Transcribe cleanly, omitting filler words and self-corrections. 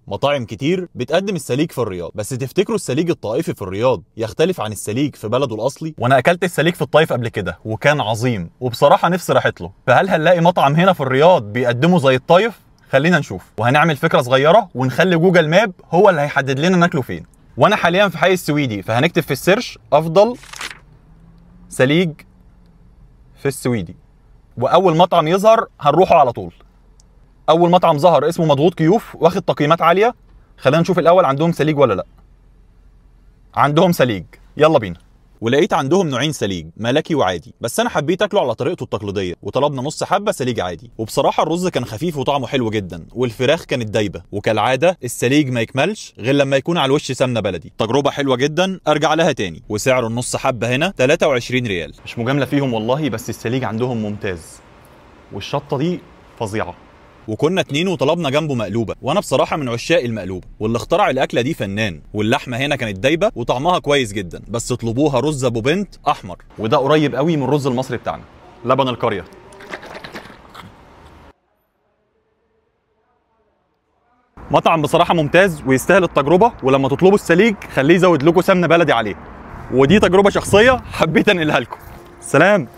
مطاعم كتير بتقدم السليق في الرياض، بس تفتكروا السليق الطائفي في الرياض يختلف عن السليق في بلده الاصلي؟ وانا اكلت السليق في الطائف قبل كده وكان عظيم، وبصراحه نفسي راحت له. فهل هنلاقي مطعم هنا في الرياض بيقدمه زي الطائف؟ خلينا نشوف، وهنعمل فكره صغيره ونخلي جوجل ماب هو اللي هيحدد لنا ناكله فين. وانا حاليا في حي السويدي، فهنكتب في السيرش افضل سليق في السويدي، واول مطعم يظهر هنروحه على طول. اول مطعم ظهر اسمه مضغوط كيوف، واخد تقييمات عاليه. خلينا نشوف الاول عندهم سليق ولا لا. عندهم سليق، يلا بينا. ولقيت عندهم نوعين سليق، ملكي وعادي، بس انا حبيت اكله على طريقته التقليديه وطلبنا نص حبه سليق عادي. وبصراحه الرز كان خفيف وطعمه حلو جدا، والفراخ كانت دايبه، وكالعاده السليق ما يكملش غير لما يكون على الوش سمنه بلدي. تجربه حلوه جدا، ارجع لها تاني. وسعر النص حبه هنا 23 ريال. مش مجامله فيهم والله، بس السليق عندهم ممتاز، والشطه دي فظيعه. وكنا 2 وطلبنا جنبه مقلوبه، وانا بصراحه من عشاق المقلوبه، واللي اخترع الاكله دي فنان. واللحمه هنا كانت دايبه وطعمها كويس جدا، بس اطلبوها رز ابو بنت احمر، وده قريب قوي من الرز المصري بتاعنا، لبن القريه. مطعم بصراحه ممتاز ويستاهل التجربه، ولما تطلبوا السليق خليه يزود لكم سمنه بلدي عليه. ودي تجربه شخصيه حبيت انقلها لكم. سلام.